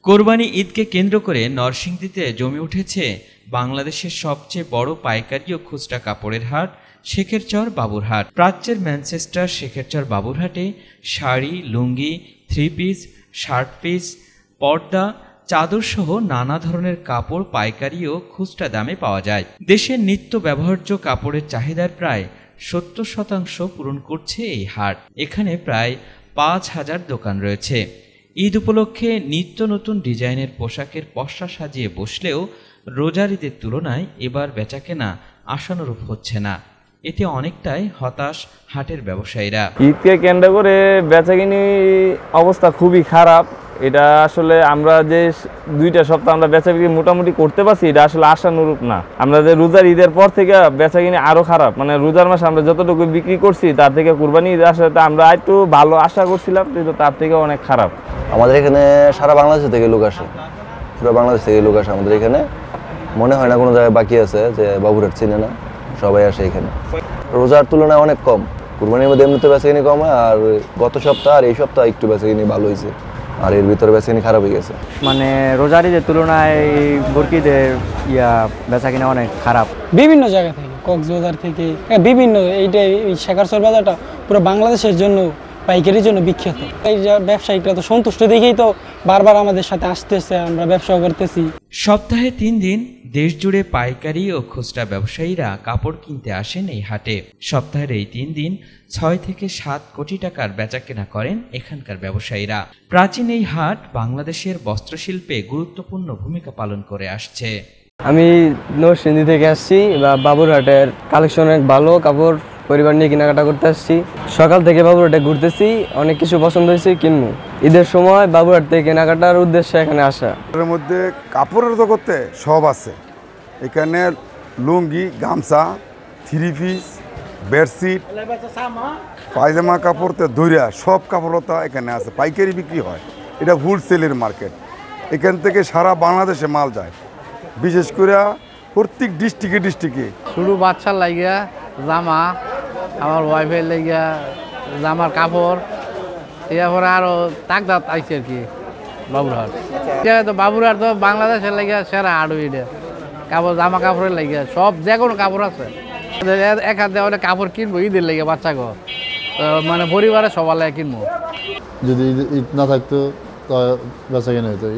কোরবানি ঈদকে কেন্দ্র করে নরসিংদীতে জমে উঠেছে বাংলাদেশের সবচেয়ে বড় পাইকারি ও খুচরা কাপড়ের হাট শেখেরচর বাবুরহাট। প্রাচ্যের ম্যানচেস্টার শেখেরচর বাবুরহাটে শাড়ি, লুঙ্গি, থ্রি পিস, শার্ট পিস, পর্দা, চাদরসহ নানা ধরনের কাপড় পাইকারি ও খুচরা দামে পাওয়া যায়। দেশের নিত্য ব্যবহার্য কাপড়ের চাহিদার প্রায় 70% পূরণ করছে এই হাট। এখানে প্রায় 5000 দোকান রয়েছে। ঈদ উপলক্ষে নিত্য নতুন ডিজাইনের পোশাকের পসরা সাজিয়ে বসলেও রোজার ঈদের তুলনায় এবার বেচাকেনা আশানুরূপ হচ্ছে না। এতে অনেকটাই হতাশ হাটের ব্যবসায়ীরা। ঈদকে কেন্দ্র করে বেচাকিনি অবস্থা খুবই খারাপ। এটা আসলে আমরা যে 2টা সপ্তাহ আমরা বেচাবিক্রি মোটামুটি করতে পারছি, এটা আসলে আশানুরূপ না। আমরা যে রোজার ঈদের পর থেকে বেচাকিনি আরো খারাপ, মানে রোজার মাসে আমরা যতটুকু বিক্রি করছি তার থেকে কুরবানি ঈদ আসলে আমরা একটু ভালো আশা করছিলাম, কিন্তু তার থেকে অনেক খারাপ। আমাদের এখানে সারা বাংলাদেশ থেকে লোক আসে, পুরো বাংলাদেশ থেকে লোক আসে আমাদের এখানে। মনে হয় না কোনো জায়গায় বাকি আছে যে বাবুরহাট চিনে না, সবাই আসে এখানে। রোজার তুলনায় অনেক কম, কুরবানির মধ্যে এমনিতে বেচাকিনি কম হয়, আর গত সপ্তাহ আর এই সপ্তাহ একটু বেচাকিনি ভালো হয়েছে, আর এর ভিতরে বেচাকিনি খারাপ হয়ে গেছে। মানে রোজার ঈদের তুলনায় বরকিদের বেচাকিনি অনেক খারাপ। বিভিন্ন জায়গা থেকে, কক্সবাজার থেকে বিভিন্ন, এইটা শেখেরচর বাজারটা পুরো বাংলাদেশের জন্য পাইকারির জন্য বিখ্যাত। এই ব্যবসায়িকরা তো সন্তুষ্ট দেখেই তো বারবার আমাদের সাথে আসতেছে, আমরা ব্যবসা করতেছি। সপ্তাহে 3 দিন দেশ জুড়ে পাইকারি ও খুচরা ব্যবসায়ীরা কাপড় কিনতে আসেন এই হাটে। সপ্তাহের এই 3 দিন 6 থেকে 7 কোটি টাকার বেচাকেনা করেন এখানকার ব্যবসায়ীরা। প্রাচীন এই হাট বাংলাদেশের বস্ত্রশিল্পে গুরুত্বপূর্ণ ভূমিকা পালন করে আসছে। আমি নরসিংদী থেকে আসছি, বাবুরহাটের কালেকশন অনেক ভালো, কাপড় পরিবার নিয়ে কেনাকাটা করতে আসছি। সকাল থেকে বাবুরহাটে ঘুরতেছি, অনেক কিছু পছন্দ হয়েছে কিনবো। ঈদের সময় বাবুরহাট থেকে কেনাকাটার উদ্দেশ্যে এখানে আসা। এর মধ্যে কাপড়ের জগতে সব আছে। এখানে লুঙ্গি, গামছা, থ্রি পিস, বেডশিট, পায়জামা কাপড়তে দইরা সব কাপড়তা এখানে আছে, পাইকারি বিক্রি হয়। এটা হোলসেলের মার্কেট। এখান থেকে সারা বাংলাদেশে মাল যায়, বিশেষ করে প্রত্যেক ডিস্ট্রিক্টে। শুধু বাচ্চার লাগিয়া জামা, আমার ওয়াইফের লাগিয়া জামার কাপড়, এরপরে আরও তাকদাত আইছে আর কি বাবুরহাট। তো বাবুরহাট তো বাংলাদেশের লাগিয়া সেরা আড়ু, এটা কাপড় জামা কাপড়ের লাগিয়া সব যে কোনো কাপড় আছে। এক হাতে অনেক কাপড় কিনবো ঈদের লেগে বাচ্চাকে, মানে পরিবারে সবার লাগে কিনবো। যদি ঈদ না থাকতো বেচা কিনে হতো।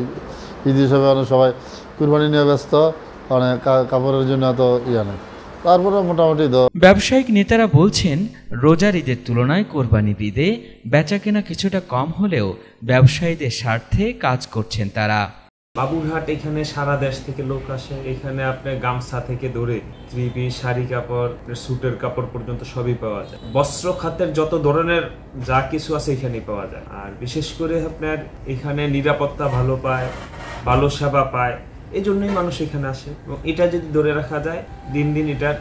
ঈদ হিসাবে সবাই কুরবানি নিয়ে ব্যস্ত, মানে কাপড়ের জন্য এত নেই। তারপরে মোটামুটি ব্যবসায়িক নেতারা বলছেন রোজার ঈদের তুলনায় কোরবানির ঈদে বেচাকেনা কিছুটা কম হলেও ব্যবসায়ীদের স্বার্থে কাজ করছেন তারা। বাবুরহাট এখানে সারা দেশ থেকে লোক আসে। এখানে আপনার গামছা থেকে ধরে থ্রি পিস, শাড়ি কাপড়, স্যুটের কাপড় পর্যন্ত সবই পাওয়া যায়। বস্ত্র খাতের যত ধরনের যা কিছু আছে এখানেই পাওয়া যায়। আর বিশেষ করে আপনার এখানে নিরাপত্তা ভালো পায়, ভালো সেবা পায়, এই জন্যই মানুষ এখানে আসে। এবং এটা যদি ধরে রাখা যায়, দিন দিন এটার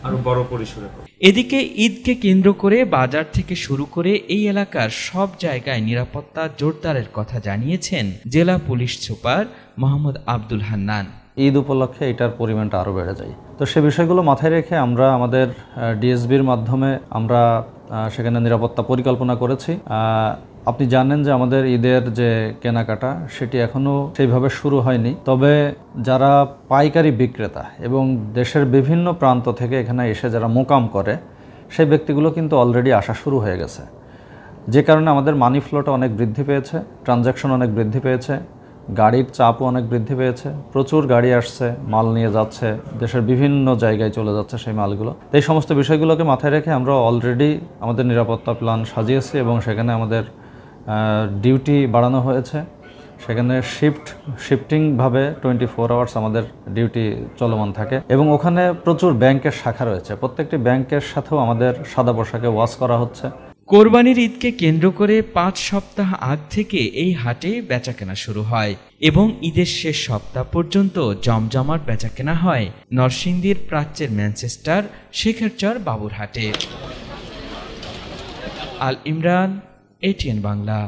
আরো বড় পরিসরে হবে। এদিকে ঈদকে কেন্দ্র করে বাজার থেকে শুরু করে এই এলাকার সব জায়গায় নিরাপত্তা জোরদারের কথা জানিয়েছেন জেলা পুলিশ সুপার মোহাম্মদ আব্দুল হান্নান। ঈদ উপলক্ষে এটার পরিমাণটা আরও বেড়ে যায়। তো সে বিষয়গুলো মাথায় রেখে আমরা আমাদের ডিএসবির মাধ্যমে আমরা সেখানে নিরাপত্তা পরিকল্পনা করেছি। আপনি জানেন যে আমাদের ঈদের যে কেনাকাটা সেটি এখনও সেইভাবে শুরু হয়নি, তবে যারা পাইকারি বিক্রেতা এবং দেশের বিভিন্ন প্রান্ত থেকে এখানে এসে যারা মোকাম করে সেই ব্যক্তিগুলো কিন্তু অলরেডি আসা শুরু হয়ে গেছে, যে কারণে আমাদের মানি ফ্লোটা অনেক বৃদ্ধি পেয়েছে, ট্রানজ্যাকশন অনেক বৃদ্ধি পেয়েছে, গাড়ির চাপও অনেক বৃদ্ধি পেয়েছে। প্রচুর গাড়ি আসছে, মাল নিয়ে যাচ্ছে, দেশের বিভিন্ন জায়গায় চলে যাচ্ছে সেই মালগুলো। এই সমস্ত বিষয়গুলোকে মাথায় রেখে আমরা অলরেডি আমাদের নিরাপত্তা প্ল্যান সাজিয়েছি এবং সেখানে আমাদের ডিউটি বাড়ানো হয়েছে। সেখানে শিফটিংভাবে 24 আওয়ার্স আমাদের ডিউটি চলমান থাকে এবং ওখানে প্রচুর ব্যাংকের শাখা রয়েছে। প্রত্যেকটি ব্যাংকের সাথেও আমাদের সাদা পোশাকে ওয়াচ করা হচ্ছে। কোরবানির ঈদকে কেন্দ্র করে 5 সপ্তাহ আগ থেকে এই হাটে বেচাকেনা শুরু হয় এবং ঈদের শেষ সপ্তাহ পর্যন্ত জমজমাট বেচাকেনা হয় নরসিংদীর প্রাচ্যের ম্যানচেস্টার শেখেরচর বাবুরহাটে। আল ইমরান, ATN বাংলা।